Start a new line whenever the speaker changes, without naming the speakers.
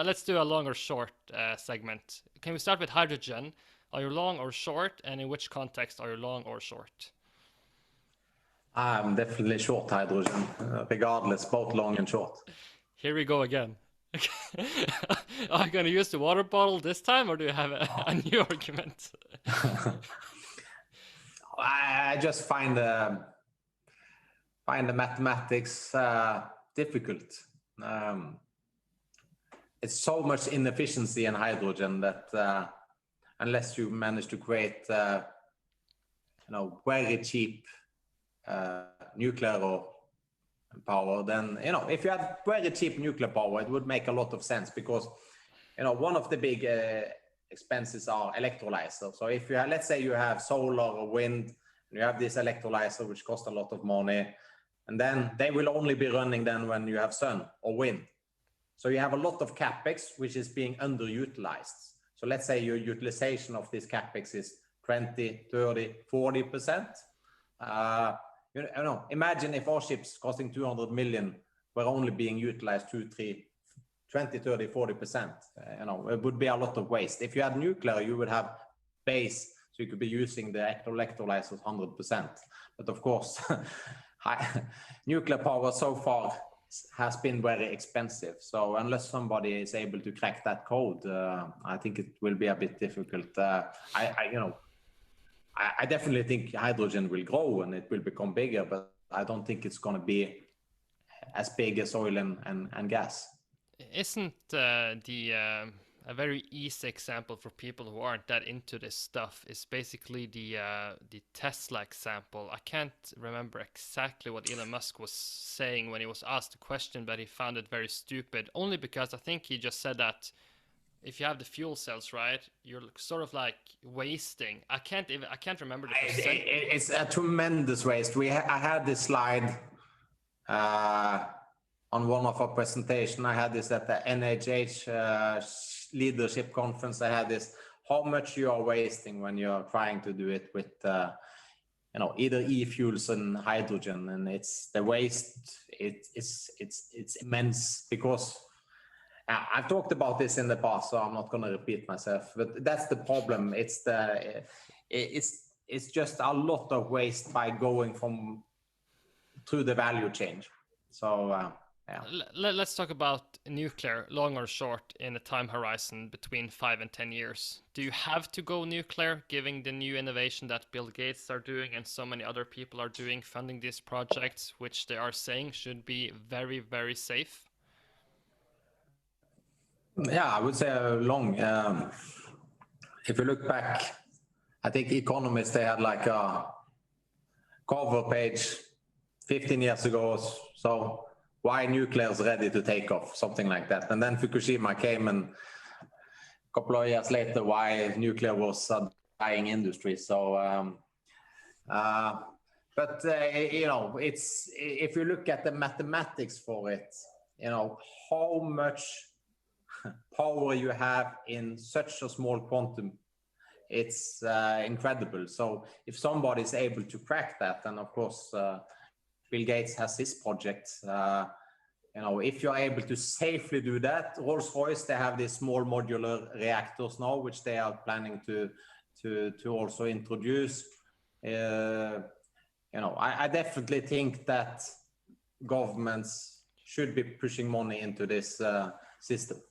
Let's do a long or short segment. Can we start with hydrogen? Are you long or short, and in which context are you long or short?
I'm definitely short hydrogen, regardless, both long and short.
Here we go again. Are you going to use the water bottle this time, or do you have a new argument?
I just find the mathematics difficult. It's so much inefficiency in hydrogen that unless you manage to create, very cheap nuclear or power, then if you had very cheap nuclear power, it would make a lot of sense because one of the big expenses are electrolyzers. So if you have, let's say you have solar or wind, and you have this electrolyzer which costs a lot of money, and then they will only be running then when you have sun or wind. So you have a lot of capex which is being underutilized. So let's say your utilization of this capex is 20, 30, 40%. Imagine if our ships costing 200 million were only being utilized 2, 3, 20, 30, 40%. It would be a lot of waste. If you had nuclear, you would have base, so you could be using the electrolyzers 100%. But of course, nuclear power so far has been very expensive. So unless somebody is able to crack that code, I think it will be a bit difficult. I definitely think hydrogen will grow and it will become bigger, but I don't think it's going to be as big as oil and gas.
Isn't a very easy example for people who aren't that into this stuff is basically the Tesla example. I can't remember exactly what Elon Musk was saying when he was asked the question, but he found it very stupid. Only because I think he just said that if you have the fuel cells, right, you're sort of like wasting. I can't remember the percent.
It's a tremendous waste. I had this slide on one of our presentation. I had this at the NHH leadership conference. I had this, how much you are wasting when you're trying to do it with either e-fuels and hydrogen, and it's the waste. It's immense because I've talked about this in the past, so I'm not going to repeat myself. But that's the problem. It's just a lot of waste by going through the value chain. So. Yeah.
Let's talk about nuclear, long or short, in a time horizon between 5 and 10 years. Do you have to go nuclear, given the new innovation that Bill Gates are doing and so many other people are doing, funding these projects, which they are saying should be very, very safe?
Yeah, I would say long. If you look back, I think Economist, they had like a cover page 15 years ago. So why nuclear is ready to take off, something like that. And then Fukushima came, and a couple of years later, why nuclear was a dying industry. So, it's, if you look at the mathematics for it, how much power you have in such a small quantum, it's incredible. So if somebody is able to crack that, and of course, Bill Gates has his project. If you're able to safely do that, Rolls-Royce, they have these small modular reactors now, which they are planning to also introduce. I definitely think that governments should be pushing money into this system.